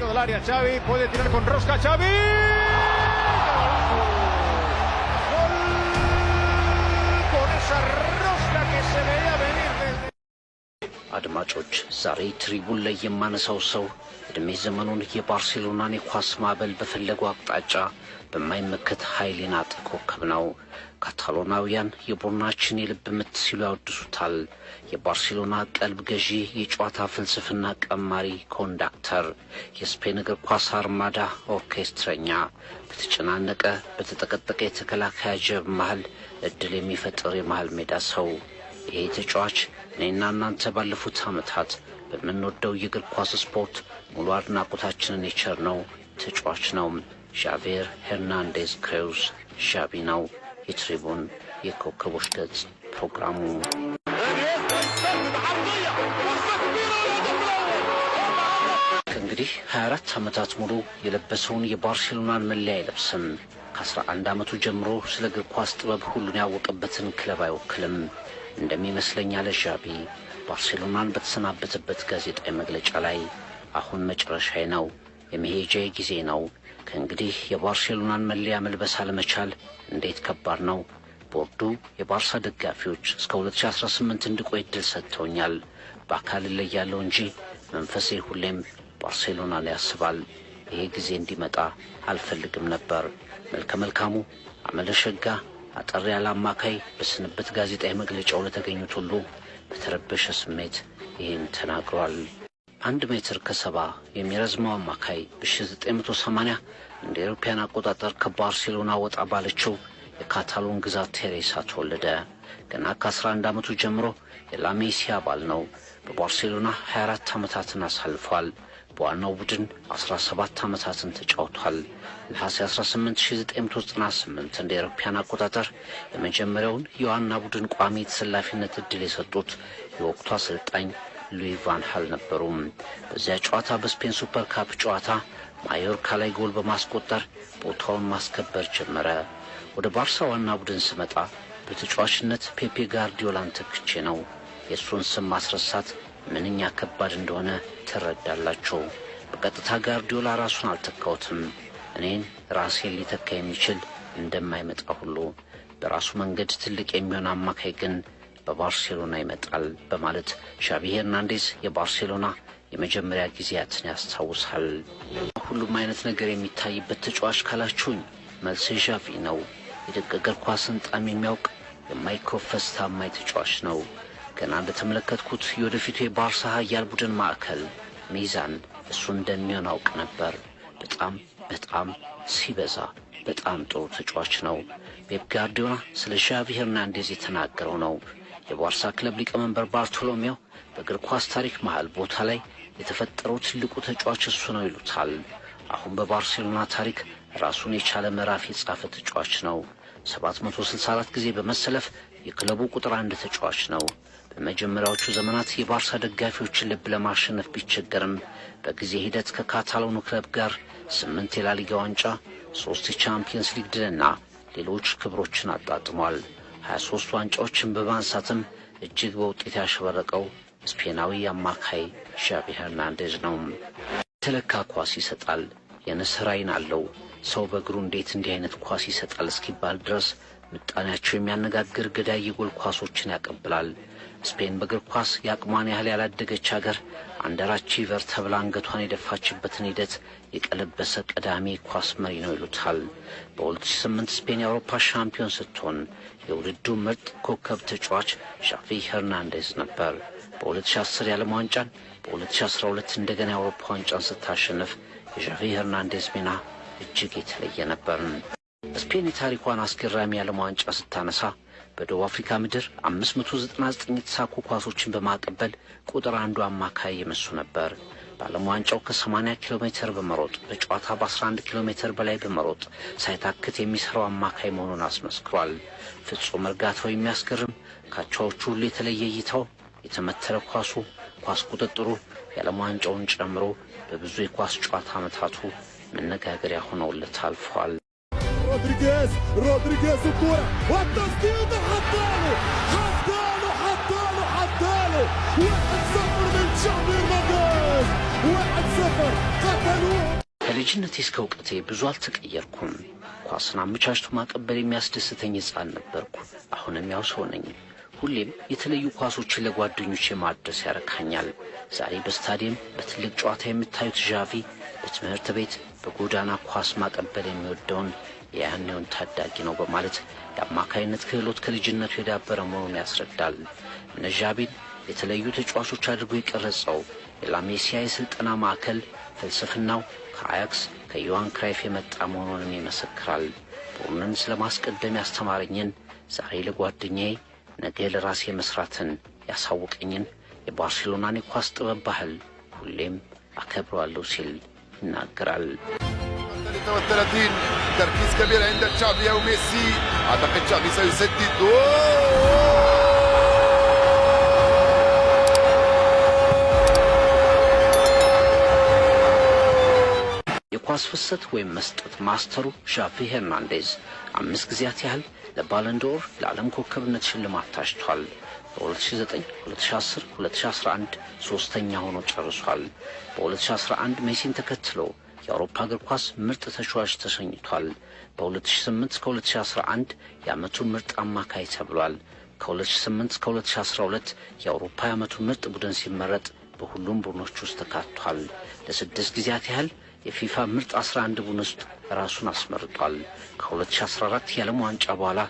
Dentro del área Xavi, puede tirar con rosca Xavi. Gol con esa rosca que se veía venir desde አድማጮች ዛሬ ትሪቡን ላይ የማነሳው ሰው እድሜ ዘመኑን የባርሴሎናን የኳስ ማዕበል በፈለገው አቅጣጫ በማይመከት ኃይል የናጠ ኮከብ ነው። ካታሎናውያን የቡድናችን የልብ ምት ሲሉ ያወድሱታል። የባርሴሎና ቀልብ ገዢ፣ የጨዋታ ፍልስፍና ቀማሪ ኮንዳክተር፣ የስፔን እግር ኳስ አርማዳ ኦርኬስትረኛ፣ በተጨናነቀ በተጠቀጠቀ የተከላካይ ጀብ መሃል እድል የሚፈጥር የመሃል ሜዳ ሰው። ይሄ ተጫዋች እኔና እናንተ ባለፉት ዓመታት በምንወደው የእግር ኳስ ስፖርት ሙሉ አድናቆታችንን የቸርነው ተጫዋች ነው። ዣቪየር ሄርናንዴዝ ክሬውስ ዣቢ ነው። የትሪቡን የኮከቦች ገጽ ፕሮግራሙ ከእንግዲህ 24 ዓመታት ሙሉ የለበሰውን የባርሴሎናን መለያ አይለብስም። ከ11 ዓመቱ ጀምሮ ስለ እግር ኳስ ጥበብ ሁሉን ያወቀበትን ክለብ አይወክልም። እንደሚመስለኝ አለ ዣቢ ባርሴሎናን በተሰናበተበት ጋዜጣዊ መግለጫ ላይ አሁን መጨረሻዬ ነው፣ የመሄጃዬ ጊዜ ነው። ከእንግዲህ የባርሴሎናን መለያ መልበስ አለመቻል እንዴት ከባድ ነው። ቦርዱ የባርሳ ደጋፊዎች እስከ 2018 እንድቆይ ዕድል ሰጥተውኛል። በአካል እለያለሁ እንጂ መንፈሴ ሁሌም ባርሴሎና ላይ ያስባል። ይሄ ጊዜ እንዲመጣ አልፈልግም ነበር። መልከ መልካሙ አመለሸጋ አጠር ያለ አማካይ በስንብት ጋዜጣዊ መግለጫው ለተገኙት ሁሉ በተረበሸ ስሜት ይህን ተናግሯል። 1 ሜትር ከ70 የሚረዝመው አማካይ በ1980 እንደ አውሮፓውያን አቆጣጠር ከባርሴሎና ወጣ ባለችው የካታሎን ግዛት ቴሬሳ ተወለደ። ገና ከ11 ዓመቱ ጀምሮ የላሜሲያ አባል ነው። በባርሴሎና 24 ዓመታትን አሳልፏል። በዋናው ቡድን 17 ዓመታትን ተጫውቷል። ነሐሴ 18 1998 እንደ አውሮፓውያን አቆጣጠር የመጀመሪያውን የዋና ቡድን ቋሚ ተሰላፊነት ዕድል የሰጡት የወቅቱ አሰልጣኝ ሉዊ ቫን ሃል ነበሩ። በዚያ ጨዋታ በስፔን ሱፐር ካፕ ጨዋታ ማዮርካ ላይ ጎል በማስቆጠር ቦታውን ማስከበር ጀመረ። ወደ ባርሳ ዋና ቡድን ስመጣ በተጫዋችነት ፔፔ ጋርዲዮላን ተክቼ ነው። የእሱን ስም ማስረሳት ምንኛ ከባድ እንደሆነ ትረዳላችሁ። በቀጥታ ጋርዲዮላ ራሱን አልተካውትም። እኔን ራሴን ሊተካ የሚችል እንደማይመጣ ሁሉ በራሱ መንገድ ትልቅ የሚሆን አማካይ ግን በባርሴሎና ይመጣል በማለት ዣቪ ሄርናንዴዝ የባርሴሎና የመጀመሪያ ጊዜያትን ያስታውሳል። ሁሉም አይነት ነገር የሚታይበት ተጫዋች ካላችሁኝ መልሴ ዣቪ ነው። የደቀ እግር ኳስን ጣም የሚያውቅ የማይኮፈስ ታማኝ ተጫዋች ነው። ገና እንደተመለከትኩት የወደፊቱ የባርሳ ኃያል ቡድን ማዕከል ሚዛን እሱ እንደሚሆን አውቅ ነበር። በጣም ሲበዛ በጣም ጥሩ ተጫዋች ነው። ፔፕ ጋርዲዮላ ስለ ዣቪ ሄርናንዴዝ የተናገረው ነው። የባርሳ ክለብ ሊቀመንበር ባርቶሎሜው በእግር ኳስ ታሪክ መሃል ቦታ ላይ የተፈጠረው ትልቁ ተጫዋች እሱ ነው ይሉታል። አሁን በባርሴሎና ታሪክ ራሱን የቻለ ምዕራፍ የጻፈ ተጫዋች ነው። 764 ጊዜ በመሰለፍ የክለቡ ቁጥር 1 ተጫዋች ነው። በመጀመሪያዎቹ ዘመናት የባርሳ ደጋፊዎችን ልብ ለማሸነፍ ቢቸገርም በጊዜ ሂደት ከካታሎኑ ክለብ ጋር 8 የላሊጋ ዋንጫ፣ 3 የቻምፒየንስ ሊግ ድልና ሌሎች ክብሮችን አጣጥሟል። 23 ዋንጫዎችን በማንሳትም እጅግ በውጤት ያሸበረቀው ስፔናዊ አማካይ ዣቪ ሄርናንዴዝ ነው። የተለካ ኳስ ይሰጣል። የንስር ዓይን አለው። ሰው በእግሩ እንዴት እንዲህ አይነት ኳስ ይሰጣል እስኪባል ድረስ ምጣኔያቸው የሚያነጋግር ገዳይ የጎል ኳሶችን ያቀብላል። ስፔን በእግር ኳስ የአቅሟን ያህል ያላደገች ሀገር አንደራቺቨር ተብላ አንገቷን የደፋችበትን ሂደት የቀለበሰ ቀዳሚ ኳስ መሪ ነው ይሉታል። በ2008 ስፔን የአውሮፓ ሻምፒዮን ስትሆን የውድድሩ ምርጥ ኮከብ ተጫዋች ዣቪ ሄርናንዴዝ ነበር። በ2010 የዓለም ዋንጫን፣ በ2012 እንደገና የአውሮፓ ዋንጫን ስታሸንፍ የዣቪ ሄርናንዴዝ ሚና እጅግ የተለየ ነበር። ስፔን የታሪኳን አስገራሚ የዓለም ዋንጫ ስታነሳ በደቡብ አፍሪካ ምድር 599 የተሳኩ ኳሶችን በማቀበል ቁጥር 1 አማካይ የመሱ ነበር። በዓለም ዋንጫው ከ80 ኪሎ ሜትር በመሮጥ በጨዋታ በ11 ኪሎ ሜትር በላይ በመሮጥ ሳይታክት የሚሰራው አማካይ መሆኑን አስመስክሯል። ፍጹም እርጋታው የሚያስገርም፣ ካቻዎቹ ሁሉ የተለየ እይታው፣ የተመተረ ኳሱ፣ ኳስ ቁጥጥሩ የዓለም ዋንጫውን ጨምሮ በብዙ የኳስ ጨዋታ ዓመታቱ መነጋገሪያ ሆነውለት አልፈዋል። رودريغيز الكرة والتسديد حطاله 1-0 من شافي هرنانديز 1-0 قتلوه ከልጅነቴ እስከ እውቀቴ ብዙ አልተቀየርኩም። ኳስን አመቻችቶ ማቀበል የሚያስደስተኝ ሕፃን ነበርኩ። አሁንም ያው ሰው ነኝ። ሁሌም የተለዩ ኳሶችን ለጓደኞቼ ማድረስ ያረካኛል። ዛሬ በስታዲየም በትልቅ ጨዋታ የምታዩት ዣቪ በትምህርት ቤት በጎዳና ኳስ ማቀበል የሚወደውን የያኔውን ታዳጊ ነው በማለት የአማካይነት ክህሎት ከልጅነቱ የዳበረ መሆኑን ያስረዳል። እነ ዣቪን የተለዩ ተጫዋቾች አድርጎ የቀረጸው የላሜሲያ የሥልጠና ማዕከል ፍልስፍናው ከአያክስ ከዮሃን ክራይፍ የመጣ መሆኑንም ይመሰክራል። ቡድንን ስለማስቀደም ያስተማረኝን ዛሬ ለጓደኛዬ ነገ ለራሴ መስራትን ያሳወቀኝን የባርሴሎናን የኳስ ጥበብ ባህል ሁሌም አከብረዋለሁ ሲል ይናገራል። 33 تركيز كبير عند تشافي او ميسي اعتقد تشافي سيسدد የኳስ ፍሰት ወይም መስጠት ማስተሩ ዣቪ ሄርናንዴዝ 5 ጊዜያት ያህል ለባለንዶር ለዓለም ኮከብነት ሽልማት ታጭቷል። በ2009፣ 2010፣ 2011 ሶስተኛ ሆኖ ጨርሷል። በ2011 ሜሲን ተከትሎ የአውሮፓ እግር ኳስ ምርጥ ተጫዋች ተሰኝቷል። በ2008 እስከ 2011 የዓመቱ ምርጥ አማካይ ተብሏል። ከ2008 እስከ 2012 የአውሮፓ የዓመቱ ምርጥ ቡድን ሲመረጥ በሁሉም ቡድኖች ውስጥ ተካቷል። ለ6 ጊዜያት ያህል የፊፋ ምርጥ 11 ቡድን ውስጥ ራሱን አስመርጧል። ከ2014 የዓለም ዋንጫ በኋላ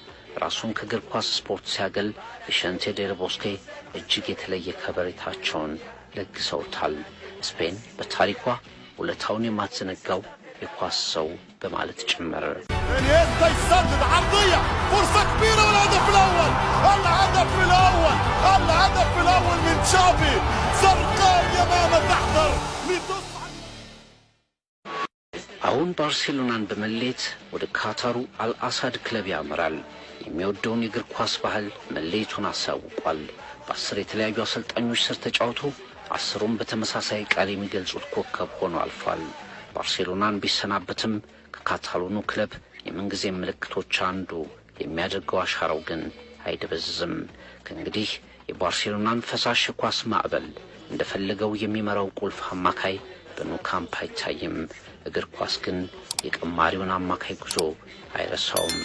ራሱን ከእግር ኳስ ስፖርት ሲያገል ቪሸንቴ ዴል ቦስኬ እጅግ የተለየ ከበሬታቸውን ለግሰውታል። ስፔን በታሪኳ ውለታውን የማትዘነጋው የኳስ ሰው በማለት ጭምር انيستا يسدد عرضية فرصة كبيرة والهدف الأول الهدف الأول من تشافي زرقاء اليمامة تحضر لتصعد. አሁን ባርሴሎናን በመለየት ወደ ካታሩ አልአሳድ ክለብ ያመራል። የሚወደውን የእግር ኳስ ባህል መለየቱን አሳውቋል። በ10 የተለያዩ አሰልጣኞች ስር ተጫውቶ 10ሩም በተመሳሳይ ቃል የሚገልጹት ኮከብ ሆኖ አልፏል። ባርሴሎናን ቢሰናበትም ከካታሎኑ ክለብ የምንጊዜ ምልክቶች አንዱ የሚያደርገው አሻራው ግን አይደበዝዝም። ከእንግዲህ የባርሴሎናን ፈሳሽ ኳስ ማዕበል እንደፈለገው የሚመራው ቁልፍ አማካይ በኑ ካምፕ አይታይም። እግር ኳስ ግን የቀማሪውን አማካይ ጉዞ አይረሳውም።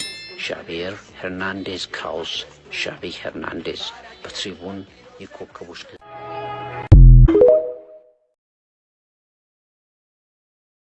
ዣቪየር ሄርናንዴዝ ክራውስ ዣቪ ሄርናንዴዝ በትሪቡን የኮከቦች